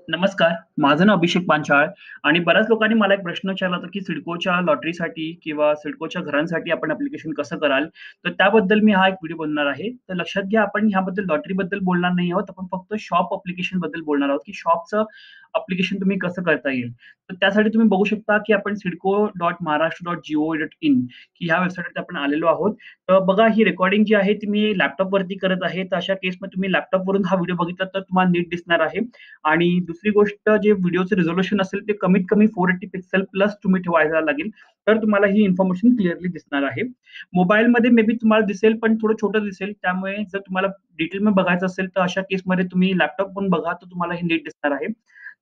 नमस्कार. माझं नाव अभिषेक पांचाळ आणि बऱ्याच लोकांनी मला एक प्रश्न विचारला होता, की सिडकोच्या लॉटरीसाठी किंवा सिडकोच्या घरांसाठी आपण ॲप्लिकेशन कसं कराल? तर त्याबद्दल मी हा एक व्हिडिओ बनवणार आहे. तर लक्षात घ्या, आपण ह्याबद्दल लॉटरीबद्दल बोलणार नाही आहोत. आपण फक्त शॉप ॲप्लिकेशनबद्दल बोलणार आहोत, की शॉपचं ॲप्लिकेशन तुम्ही कसं करता येईल. तर त्यासाठी तुम्ही बघू शकता, की आपण siddco.maharashtra.gov.in की ह्या वेबसाईटवरती आपण आलेलो आहोत. तर बघा, ही रेकॉर्डिंग जी आहे ती मी लॅपटॉपवरती करत आहे. तर अशा केसमध्ये तुम्ही लॅपटॉपवरून हा व्हिडिओ बघितला तर तुम्हाला नीट दिसणार आहे. आणि दुसरी गोष्ट जे व्हिडिओचं रिझोल्यूशन असेल ते कमीत कमी 480 पिक्सेल प्लस तुम्ही ठेवायला लागेल. तर तुम्हाला ही इन्फॉर्मेशन क्लिअरली दिसणार आहे. मोबाईलमध्ये मे बी तुम्हाला दिसेल, पण थोडं छोटं दिसेल. त्यामुळे जर तुम्हाला डिटेलमध्ये बघायचं असेल, तर अशा केसमध्ये तुम्ही लॅपटॉपवरून बघा, तर तुम्हाला हे नीट दिसणार आहे.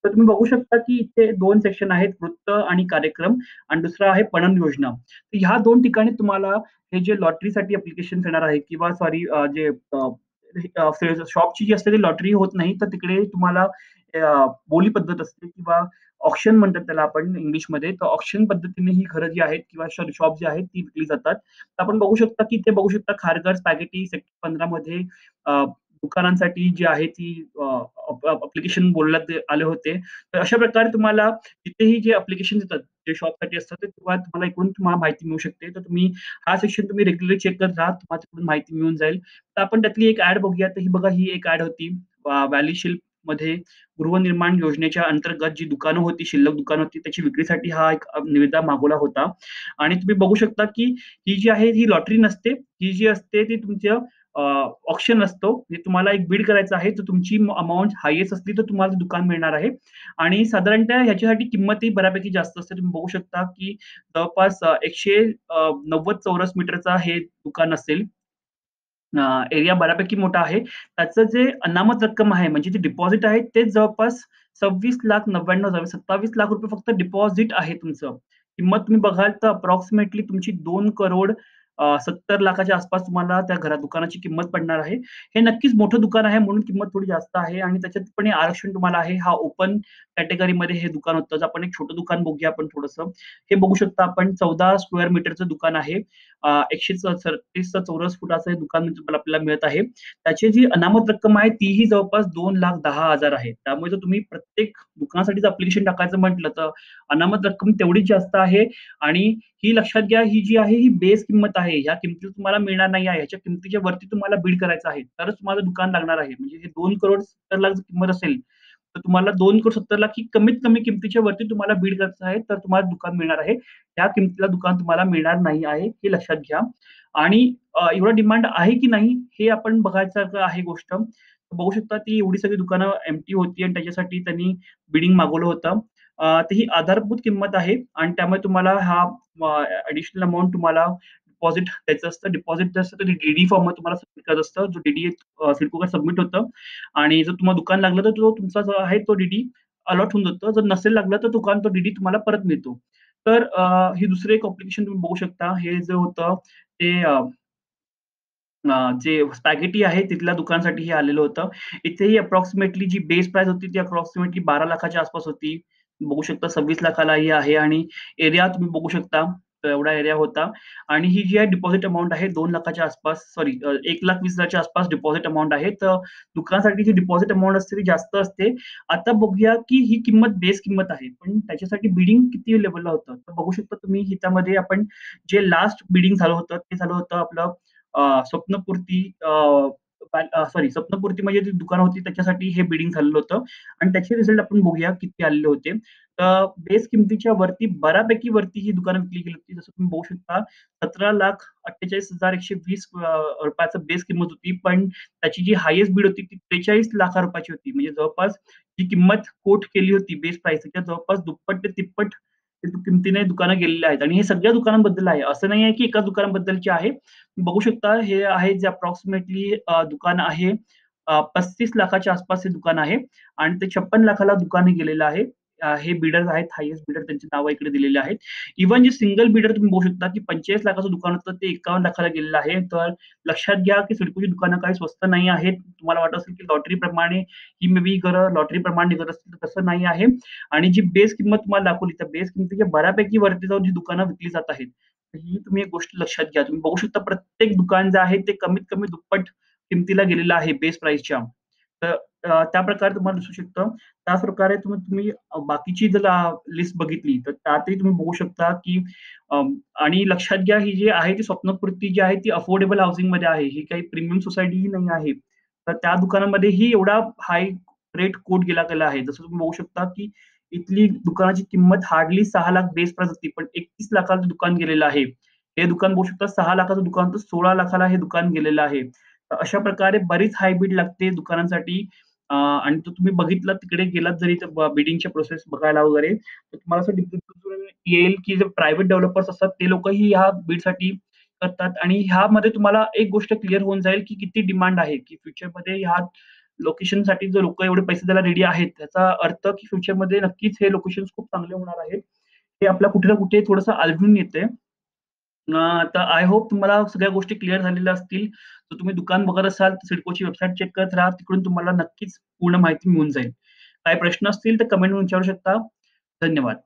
तर तुम्ही बघू शकता, की इथे 2 सेक्शन आहेत, वृत्त आणि कार्यक्रम आणि दुसरा आहे पणन योजना. तर ह्या 2 ठिकाणी तुम्हाला हे जे लॉटरीसाठी ॲप्लिकेशन येणार आहे किंवा सॉरी जे शॉपची जी असते ती लॉटरी होत नाही, तर तिकडे तुम्हाला बोली पद्धत असते किंवा ऑक्शन म्हणतात त्याला आपण इंग्लिशमध्ये. तर ऑक्शन पद्धतीने ही घरं जी आहेत किंवा शॉप जी आहेत ती विकली जातात. तर आपण बघू शकता, की इथे बघू शकता खारघर स्पॅगेटी सेक्टर 15 मध्ये अ, दुकानांसाठी जी आहे ती ॲप्लिकेशन बोलण्यात आले होते. तर अशा प्रकारे तुम्हाला तिथेही जे ॲप्लिकेशन येतात, जे शॉपसाठी असतात, ते तुम्हाला इकडून तुम्हाला माहिती मिळू शकते. तर तुम्ही हा सेक्शन तुम्ही रेग्युलरली चेक करत राहा. तुम्हाला तिकडून माहिती मिळून जाईल. तर आपण त्यातली एक ॲड बघूया. तर ही बघा ही एक ॲड होती. व्हॅली शिल्पमध्ये गृहनिर्माण योजनेच्या अंतर्गत जी दुकानं होती, शिल्लक दुकानं होती, त्याची विक्रीसाठी हा एक निविदा मागवला होता. आणि तुम्ही बघू शकता, की ही जी आहे ही लॉटरी नसते. ही जी असते ती तुमच्या ऑक्शन असतो. म्हणजे तुम्हाला एक बिड करायचं आहे, तर तुमची अमाउंट हायेस्ट असली तर तुम्हाला दुकान मिळणार आहे. आणि साधारणतः ह्याच्यासाठी किंमतही बऱ्यापैकी जास्त असते. तुम्ही बघू शकता, की जवळपास 190 चौरस मीटरचा हे दुकान असेल. एरिया बऱ्यापैकी मोठा आहे. त्याचं जे अनामत रक्कम आहे, म्हणजे जे डिपॉझिट आहे, तेच जवळपास 26,99,000 ₹27,00,000 फक्त डिपॉझिट आहे तुमचं. किंमत तुम्ही बघाल तर अप्रॉक्सिमेटली तुमची 2,70,00,000 च्या आसपास तुम्हाला त्या दुकानाची किंमत पडणार आहे. हे नक्कीच मोठं दुकान आहे म्हणून किंमत थोडी जास्त आहे आणि त्याच्यात पण हे आरक्षण तुम्हाला आहे. हा ओपन कॅटेगरीमध्ये हे दुकान होतं. तर आपण एक छोटं दुकान बघूया आपण थोडंसं. हे बघू शकता आपण 14 स्क्वेअर मीटरचं दुकान आहे. 136 चौरस फुटाचं हे दुकान तुम्हाला आपल्याला मिळत आहे. त्याची जी अनामत रक्कम आहे तीही जवळपास 2,10,000 आहे. त्यामुळे जर तुम्ही प्रत्येक दुकानासाठी जर ॲप्लिकेशन टाकायचं म्हटलं तर अनामत रक्कम तेवढीच जास्त आहे आणि ही लक्षात घ्या, ही जी आहे ही बेस किंमत आहे. ह्या किमतीला तुम्हाला मिळणार नाही आहे. ह्याच्या किमतीच्या वरती तुम्हाला बिड करायचं आहे. तरच तुम्हाला दुकान लागणार आहे. म्हणजे हे 2,70,00,000 जर किंमत असेल, तर तुम्हाला 2,70,00,000 ही कमीत कमी किमतीच्या वरती तुम्हाला बिड करायचं आहे, तर तुम्हाला दुकान मिळणार आहे. त्या किमतीला दुकान तुम्हाला मिळणार नाही आहे, हे लक्षात घ्या. आणि एवढा डिमांड आहे की नाही हे आपण बघायचं आहे गोष्ट. बघू शकता ती एवढी सगळी दुकानं एम्प्टी होती आणि त्याच्यासाठी त्यांनी बिडिंग मागवलं होतं. तर ही आधारभूत किंमत आहे आणि त्यामुळे तुम्हाला हा ॲडिशनल अमाउंट तुम्हाला डिपॉझिट द्यायचं असतं. डिपॉझिट जे असतं ते डी फॉर्ममध्ये तुम्हाला सबमिट करायचं असतं. जो डी सिडकोकडे सबमिट होतं आणि जर तुम्हाला दुकान लागलं तर तो तुमचा जो आहे तो डी अलॉट होऊन जातो. जर नसेल लागलं तर दुकान तो डी तुम्हाला परत मिळतो. तर ही दुसरं एक ॲप्लिकेशन तुम्ही बघू शकता. हे जे होतं ते जे स्पॅगेटी आहे तिथल्या दुकानासाठी हे आलेलं होतं. इथेही अप्रॉक्सिमेटली जी बेस प्राईस होती ती अप्रॉक्सिमेटली 12,00,000 च्या आसपास होती. बघू शकता 26,00,000 ही आहे आणि एरिया तुम्ही बघू शकता. तर एवढा एरिया होता आणि ही जी आहे डिपॉझिट अमाउंट आहे 2,00,000 च्या आसपास सॉरी 1,20,000 च्या आसपास डिपॉझिट अमाउंट आहे. तर दुकानासाठी जी डिपॉझिट अमाउंट असते ती जास्त असते. आता बघूया की ही किंमत बेस किंमत आहे. पण त्याच्यासाठी बिडिंग किती लेव्हलला होतं? तर बघू शकता तुम्ही ह्याच्यामध्ये आपण जे लास्ट बिडिंग झालं होतं ते झालं होतं आपलं स्वप्नपूर्ती सॉरी स्वप्नपूर्ती म्हणजे जी दुकानं होती त्याच्यासाठी हे बिडिंग झालेलं होतं आणि त्याचे रिझल्ट आपण बघूया किती आलेले होते. तर बेस किमतीच्या वरती बऱ्यापैकी वरती ही दुकानं विकली गेली होती. जसं तुम्ही बघू शकता 17,48,120 रुपयाचं बेस किंमत होती. पण त्याची जी हायेस्ट बिड होती ती 43,00,000 ची होती. म्हणजे जवळपास ही किंमत कोट केली होती बेस प्राईस त्याच्या जवळपास दुप्पट ते तिप्पट किमतीने दुकानं गेलेली आहेत आणि हे सगळ्या दुकानांबद्दल आहे. असं नाही आहे की एका दुकानाबद्दलची आहे. बघू शकता हे आहे जे अप्रॉक्सिमेटली दुकान आहे 35,00,000 च्या आसपास हे दुकान आहे आणि ते 56,00,000 दुकान हे गेलेलं आहे. हे बिडर्स आहेत, हायेस्ट बिडर त्यांची नावं इकडे दिलेली आहेत. इव्हन जे सिंगल बिडर तुम्ही बघू शकता की 45,00,000 चं दुकान होतं ते 51,00,000 गेलेलं आहे. तर लक्षात घ्या की सिडकोची दुकानं काही स्वस्त नाही आहेत. तुम्हाला वाटत असेल की लॉटरीप्रमाणे ही मे बी घरं लॉटरीप्रमाणे निघत असतील तर तसं नाही आहे. आणि जी बेस किंमत तुम्हाला दाखवली त्या बेस किमतीच्या बऱ्यापैकी वरती जाऊन ही दुकानं विकली जात आहेत. तर ही तुम्ही एक गोष्ट लक्षात घ्या. तुम्ही बघू शकता प्रत्येक दुकान जे आहे ते कमीत कमी दुप्पट किमतीला गेलेलं आहे बेस प्राईसच्या. तर त्याप्रकारे तुम्हाला दिसू शकतं. त्याचप्रकारे तुम्ही बाकीची जर लिस्ट बघितली, तर त्यातही तुम्ही बघू शकता, की आणि लक्षात घ्या ही जी आहे ती स्वप्नपूर्ती जी आहे ती अफोर्डेबल हाउसिंगमध्ये आहे. ही काही प्रीमियम सोसायटीही नाही आहे. तर त्या दुकानामध्येही एवढा हाय रेट कोट गेला आहे. जसं तुम्ही बघू शकता, की इथली दुकानाची किंमत हार्डली 6,00,000 बेस प्राईस होती. पण 31,00,000चं दुकान गेलेलं आहे. हे दुकान बघू शकता 6,00,000चं दुकान तर 16,00,000ला हे दुकान गेलेलं आहे. तर अशा प्रकारे बरीच हाय बीड लागते दुकानांसाठी आणि तो तुम्ही बघितलात तिकडे गेलात जरी तर बिडिंगच्या प्रोसेस बघायला वगैरे, तर तुम्हाला असं दिसून येईल, की जे प्रायव्हेट डेव्हलपर्स असतात ते लोकंही ह्या बीडसाठी करतात आणि ह्यामध्ये तुम्हाला एक गोष्ट क्लिअर होऊन जाईल, की किती डिमांड आहे, की फ्युचरमध्ये ह्या लोकेशनसाठी जर लोकं एवढे पैसे द्यायला रेडी आहेत, त्याचा अर्थ की फ्युचरमध्ये नक्कीच हे लोकेशन्स खूप चांगले होणार आहेत. हे आपल्याला कुठे ना कुठे थोडंसं आढळून येतंय. तर आय होप तुम्हाला सगळ्या गोष्टी क्लिअर झालेल्या असतील. जर तुम्ही दुकान बघत असाल, तर सिडकोची वेबसाईट चेक करत राहा. तिकडून तुम्हाला नक्कीच पूर्ण माहिती मिळून जाईल. काही प्रश्न असतील तर कमेंटमध्ये विचारू शकता. धन्यवाद.